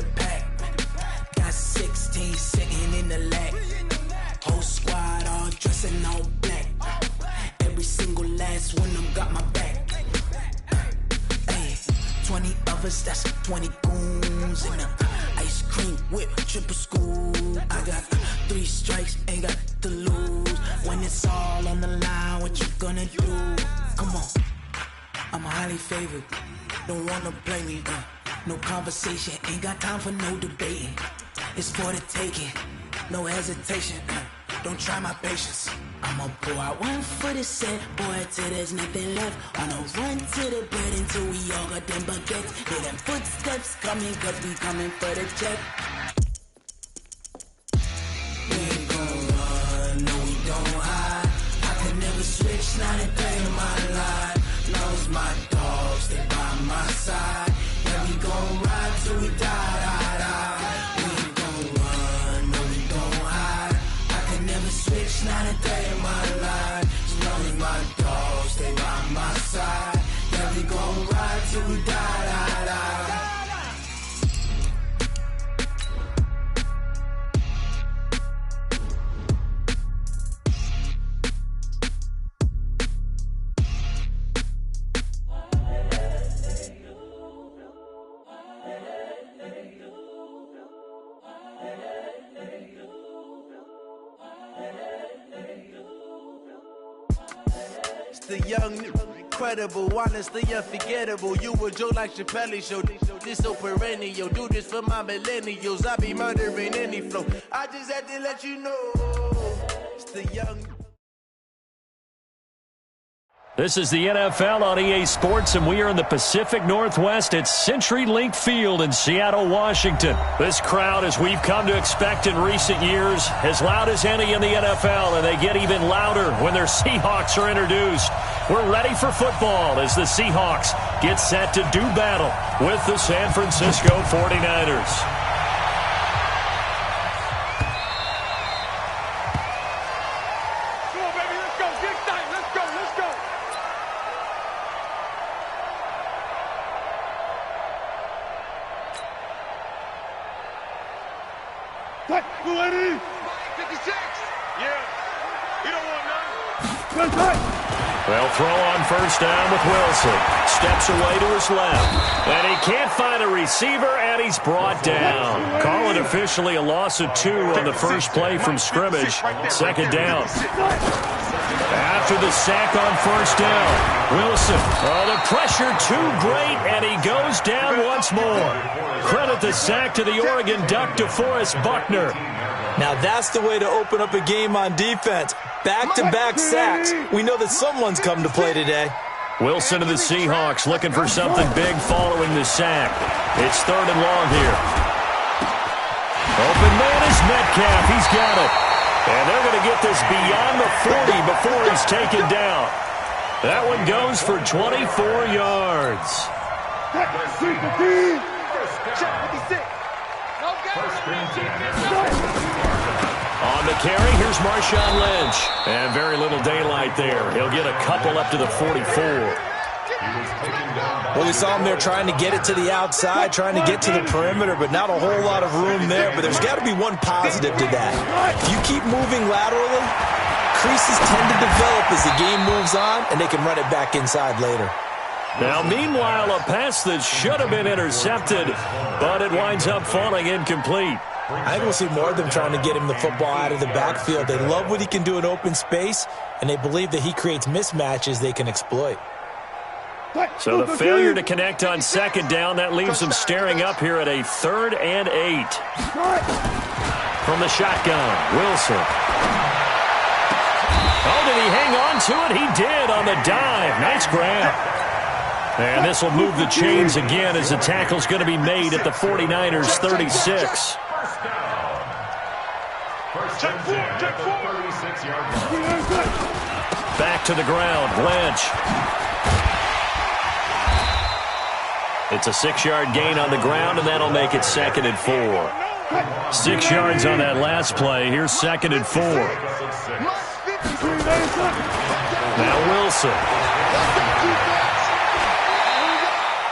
the pack. Got 16 sitting in the lap. Whole squad all dressing all black. Every single last one of them got my back. Hey, 20 of us, that's 20 goons in the ice cream whip, triple school. I got 3 strikes, ain't got to lose. When it's all on the line, what you gonna do? Come on, I'm highly favored. Don't wanna play me, no conversation, ain't got time for no debating. It's for the taking, no hesitation, don't try my patience. I'ma pour out one for the set, boy, till there's nothing left. On a run to the bed until we all got them baguettes. Hear them footsteps coming, cause we coming for the check. We ain't gon' run, no we don't hide. I can never switch, not a day in my life. Knows my dogs, they by my side. Yeah, we gon' ride till we die, die, die. We ain't gon' run, no we don't hide. I can never switch, not a day in my life. As long as my dogs, stay by my side. Yeah, we gon' ride till we die, die, die. The young, incredible, honestly unforgettable. You a joke like Chappelle Show. This so perennial. Do this for my millennials. I be murdering any flow. I just had to let you know. It's the young. This is the NFL on EA Sports, and we are in the Pacific Northwest at CenturyLink Field in Seattle, Washington. This crowd, as we've come to expect in recent years, as loud as any in the NFL, and they get even louder when their Seahawks are introduced. We're ready for football as the Seahawks get set to do battle with the San Francisco 49ers. Well, throw on first down with Wilson. Steps away to his left. And he can't find a receiver, and he's brought down. Call it officially a loss of 2 on the first play from scrimmage. Second down. After the sack on first down, Wilson. Oh, the pressure too great, and he goes down once more. Credit the sack to the Oregon Duck, DeForest Buckner. Now that's the way to open up a game on defense. Back-to-back sacks. We know that someone's come to play today. Wilson of the Seahawks looking for something big following the sack. It's 3rd and long here. Open man is Metcalf. He's got it. And they're going to get this beyond the 40 before he's taken down. That one goes for 24 yards. On the carry, here's Marshawn Lynch. And very little daylight there. He'll get a couple up to the 44. Well, we saw him there trying to get it to the outside, trying to get to the perimeter, but not a whole lot of room there. But there's got to be one positive to that. If you keep moving laterally, creases tend to develop as the game moves on, and they can run it back inside later. Now, meanwhile, a pass that should have been intercepted, but it winds up falling incomplete. I think we'll see more of them trying to get him the football out of the backfield. They love what he can do in open space, and they believe that he creates mismatches they can exploit. So the failure to connect on second down, that leaves them staring up here at a 3rd and 8. From the shotgun, Wilson. Oh, did he hang on to it? He did on the dive. Nice grab. And this will move the chains again as the tackle's going to be made at the 49ers' 36. Back to the ground, Lynch. It's a 6-yard gain on the ground, and that'll make it 2nd and 4. 6 yards on that last play. Here's 2nd and 4. Now Wilson.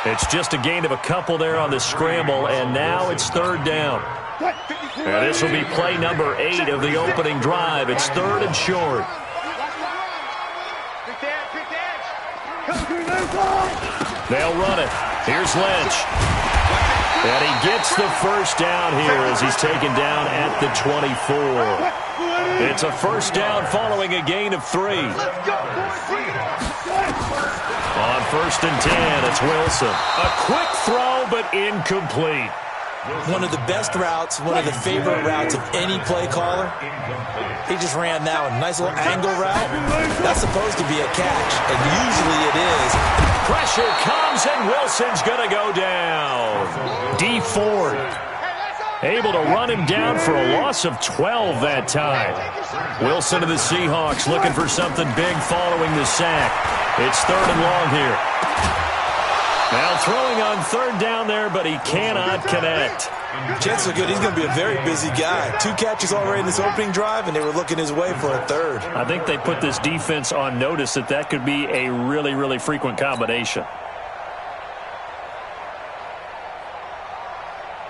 It's just a gain of a couple there on the scramble, and now it's third down. And this will be play number 8 of the opening drive. It's third and short. They'll run it. Here's Lynch. And he gets the first down here as he's taken down at the 24. It's a first down following a gain of 3. On first and 10, it's Wilson. A quick throw, but incomplete. One of the best routes, one of the favorite routes of any play caller. He just ran that one. Nice little angle route. That's supposed to be a catch, and usually it is. Pressure comes, and Wilson's going to go down. D Ford able to run him down for a loss of 12 that time. Wilson of the Seahawks looking for something big following the sack. It's third and long here. Now throwing on third down there, but he cannot connect. Jets are good. He's going to be a very busy guy. 2 catches already in this opening drive, and they were looking his way for a third. I think they put this defense on notice that could be a really, really frequent combination.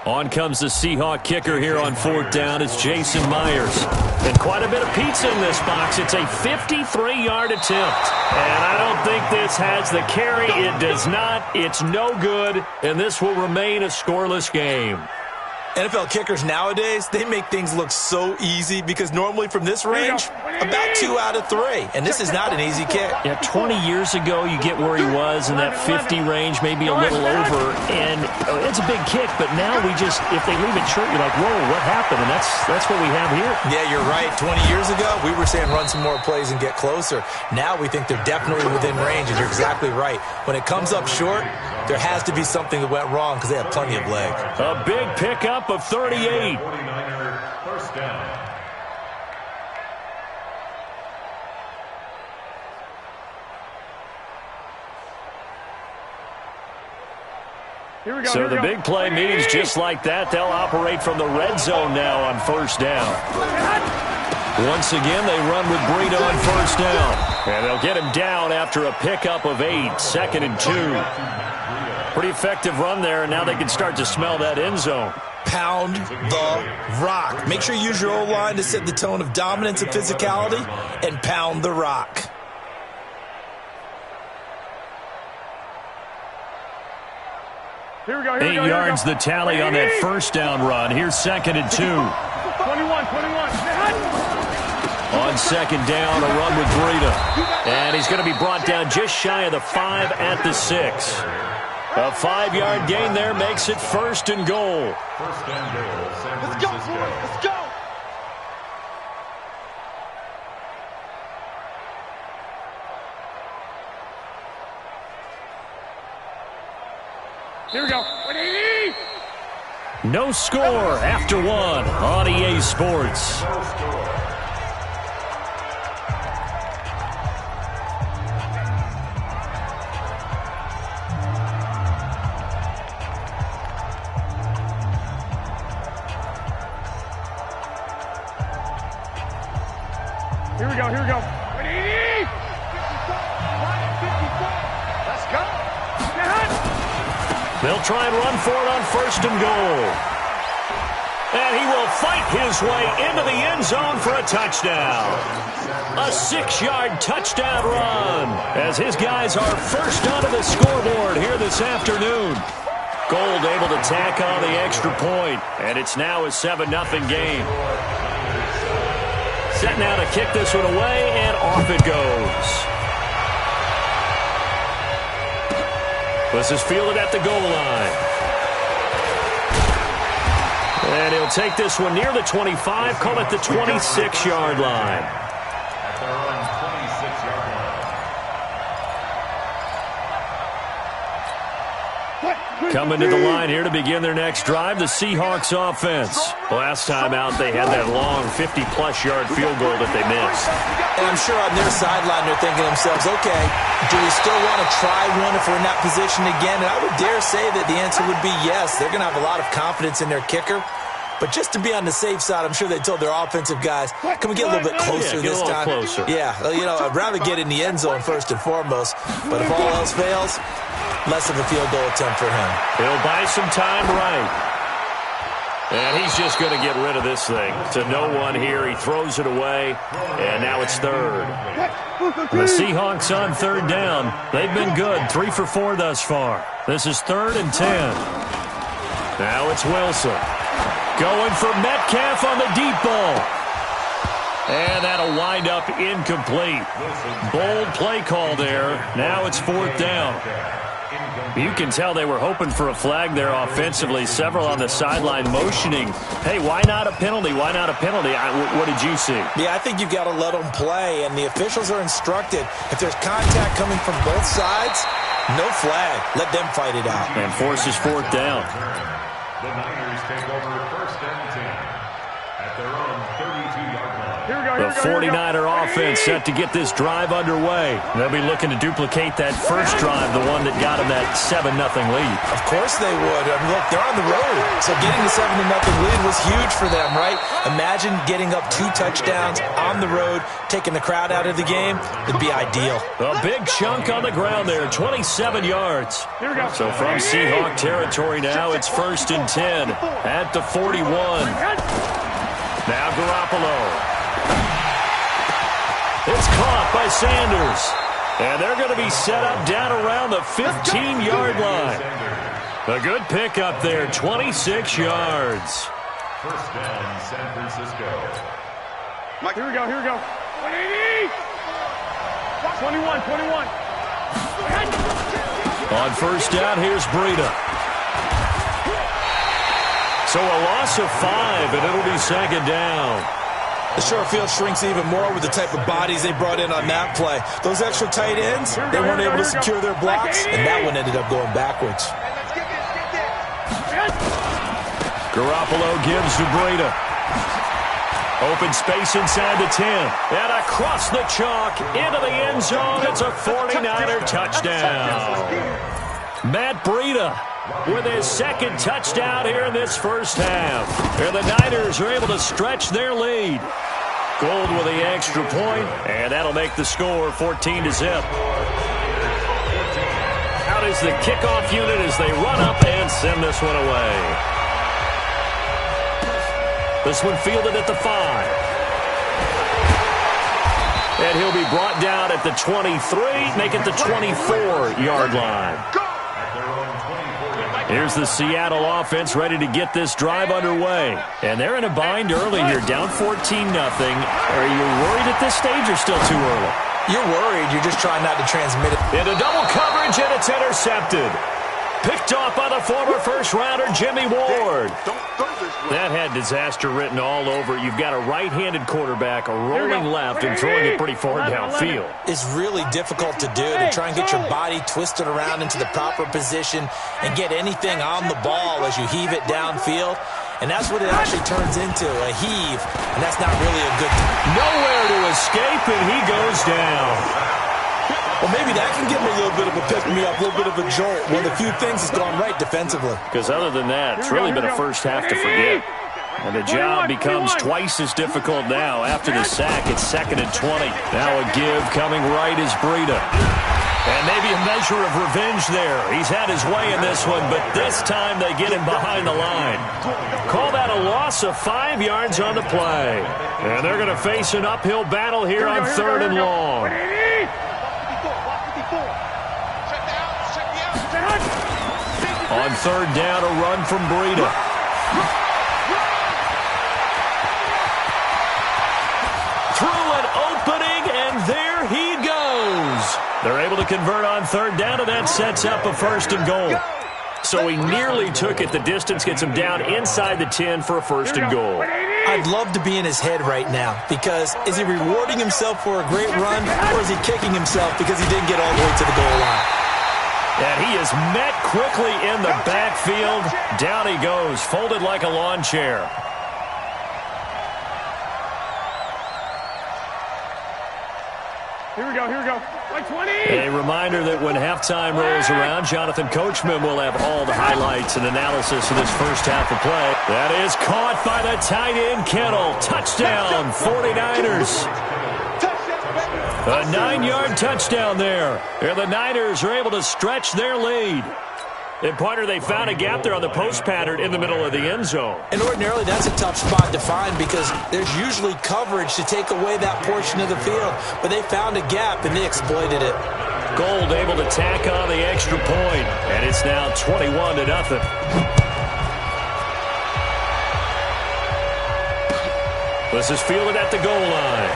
On comes the Seahawk kicker here on fourth down. It's Jason Myers. And quite a bit of pizza in this box. It's a 53-yard attempt. And I don't think this has the carry. It does not. It's no good. And this will remain a scoreless game. NFL kickers nowadays, they make things look so easy because normally from this range, about 2 out of 3. And this is not an easy kick. Yeah, 20 years ago, you get where he was in that 50 range, maybe a little over. And it's a big kick, but now we just, if they leave it short, you're like, whoa, what happened? And that's what we have here. Yeah, you're right. 20 years ago, we were saying run some more plays and get closer. Now we think they're definitely within range, and you're exactly right. When it comes up short, there has to be something that went wrong because they have plenty of leg. A big pickup of 38. First down. So the big play means just like that, they'll operate from the red zone now on first down. Once again, they run with Breida on first down. And they'll get him down after a pickup of 8, second and 2. Pretty effective run there, and now they can start to smell that end zone. Pound the rock. Make sure you use your O-line to set the tone of dominance and physicality, and pound the rock. Here we go, 8 yards the tally on that first down run. Here's second and 2. 21. On second down, a run with Breida. And he's going to be brought down just shy of the 5 at the 6. A 5-yard gain there makes it first and goal. First and goal, San Let's go, Francisco. boys. Let's go. Here we go. 180. No score after 1 on EA Sports. No score. Here we go. 180. 54. Let's go. They'll try and run for it on first and goal. And he will fight his way into the end zone for a touchdown. A 6-yard touchdown run as his guys are first onto the scoreboard here this afternoon. Gold able to tack on the extra point, and it's now a 7-0 game. Set now to kick this one away, and off it goes. This is fielded at the goal line. And he'll take this one near the 25, call it the 26-yard line. At their own 26-yard line. Coming to the line here to begin their next drive, the Seahawks offense. Last time out, they had that long 50-plus yard field goal that they missed. And I'm sure on their sideline they're thinking to themselves, okay, do we still want to try one if we're in that position again? And I would dare say that the answer would be yes. They're going to have a lot of confidence in their kicker. But just to be on the safe side, I'm sure they told their offensive guys, can we get a little bit closer this time? Closer. Yeah, you know, I'd rather get in the end zone first and foremost. But if all else fails, less of a field goal attempt for him. He'll buy some time right. And he's just going to get rid of this thing. To no one here. He throws it away. And now it's third. The Seahawks on third down. They've been good. 3 for 4 thus far. This is 3rd and 10. Now it's Wilson. Going for Metcalf on the deep ball. And that'll wind up incomplete. Bold play call there. Now it's 4th down. You can tell they were hoping for a flag there offensively. Several on the sideline motioning. Hey, why not a penalty? Why not a penalty? What did you see? Yeah, I think you've got to let them play, and the officials are instructed. If there's contact coming from both sides, no flag. Let them fight it out. And forces 4th down. The Niners take over 1st and 10 at their own 32-yard line. The 49er offense set to get this drive underway. They'll be looking to duplicate that first drive, the one that got them that 7-0 lead. Of course they would. I mean, look, they're on the road, so getting the 7-0 lead was huge for them, right? Imagine getting up 2 touchdowns on the road, taking the crowd out of the game. It'd be ideal. A big chunk on the ground there, 27 yards. So from Seahawk territory now, it's 1st and 10 at the 41. Now Garoppolo. It's caught by Sanders. And they're going to be set up down around the 15-yard line. A good pickup there, 26 yards. 1st down, San Francisco. Mike, here we go. 180! 21. On 1st down, here's Breida. So a loss of 5, and it'll be 2nd down. The short field shrinks even more with the type of bodies they brought in on that play. Those extra tight ends, they weren't able to secure their blocks, and that one ended up going backwards. Garoppolo gives to Breida. Open space inside the 10. And across the chalk into the end zone. It's a 49er touchdown. Matt Breida with his 2nd touchdown here in this first half. And the Niners are able to stretch their lead. Gold with the extra point, and that'll make the score 14-0. Out is the kickoff unit as they run up and send this one away. This one fielded at the 5. And he'll be brought down at the 23, make it the 24-yard line. Here's the Seattle offense ready to get this drive underway. And they're in a bind early here, down 14-0. Are you worried at this stage or still too early? You're worried. You're just trying not to transmit it. Into double coverage, and it's intercepted. Picked off by the former first-rounder Jimmy Ward. That had disaster written all over it. You've got a right-handed quarterback, a rolling left, and throwing it pretty far downfield. It's really difficult to do, to try and get your body twisted around into the proper position and get anything on the ball as you heave it downfield. And that's what it actually turns into, a heave. And that's not really a good thing. Nowhere to escape, and he goes down. Well, maybe that can give him a little bit of a pick-me-up, a little bit of a jolt. One of the few things that's gone right defensively. Because other than that, it's really been a first half to forget. And the job becomes twice as difficult now. After the sack, it's 2nd and 20. Now a give coming right is Breida. And maybe a measure of revenge there. He's had his way in this one, but this time they get him behind the line. Call that a loss of 5 yards on the play. And they're going to face an uphill battle here on 3rd and long. On 3rd down, a run from Breida. Through an opening, and there he goes. They're able to convert on 3rd down, and that sets up a 1st and goal. So he nearly took it the distance, gets him down inside the 10 for a 1st and goal. I'd love to be in his head right now, because is he rewarding himself for a great run, or is he kicking himself because he didn't get all the way to the goal line? And he is met quickly in the backfield. Down he goes, folded like a lawn chair. Here we go. Like 20. A reminder that when halftime rolls around, Jonathan Coachman will have all the highlights and analysis of this first half of play. That is caught by the tight end, Kittle. Touchdown, 49ers. A 9-yard touchdown there. And the Niners are able to stretch their lead. And, partner, they found a gap there on the post pattern in the middle of the end zone. And ordinarily, that's a tough spot to find because there's usually coverage to take away that portion of the field. But they found a gap, and they exploited it. Gold able to tack on the extra point. And it's now 21-0. This is fielded at the goal line.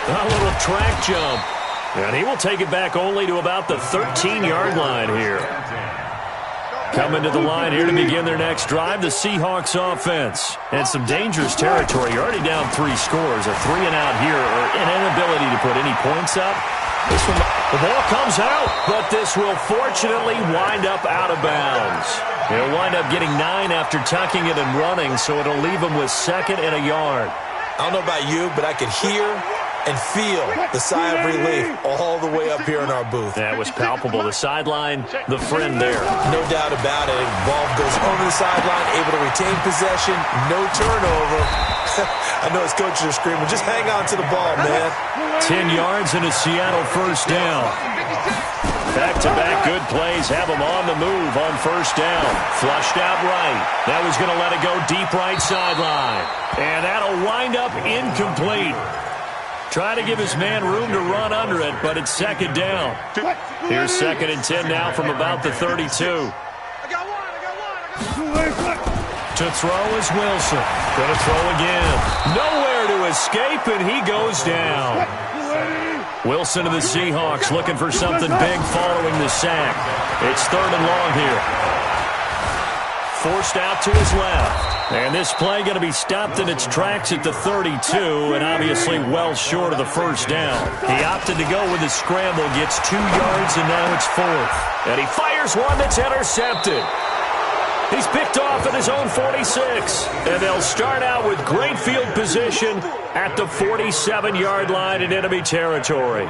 A little track jump. And he will take it back only to about the 13-yard line here. Coming to the line here to begin their next drive, the Seahawks offense. And some dangerous territory. You're already down 3 scores. A 3-and-out here, or an inability to put any points up. The ball comes out, but this will fortunately wind up out of bounds. He'll wind up getting 9 after tucking it and running, so it'll leave him with 2nd and a yard. I don't know about you, but I could hear and feel the sigh of relief all the way up here in our booth. That was palpable. The sideline, the friend there. No doubt about it. Ball goes over the sideline, able to retain possession, no turnover. I know his coaches are screaming, just hang on to the ball, man. 10 yards and a Seattle first down. Back-to-back good plays have him on the move on first down. Flushed out right. That was going to let it go deep right sideline. And that'll wind up incomplete. Trying to give his man room to run under it, but it's 2nd down. Here's 2nd and 10 now from about the 32. To throw is Wilson. Going to throw again. Nowhere to escape, and he goes down. Wilson of the Seahawks looking for something big following the sack. It's 3rd and long here. Forced out to his left. And this play going to be stopped in its tracks at the 32, and obviously well short of the first down. He opted to go with the scramble, gets 2 yards, and now it's 4th. And he fires one that's intercepted. He's picked off at his own 46. And they'll start out with great field position at the 47-yard line in enemy territory.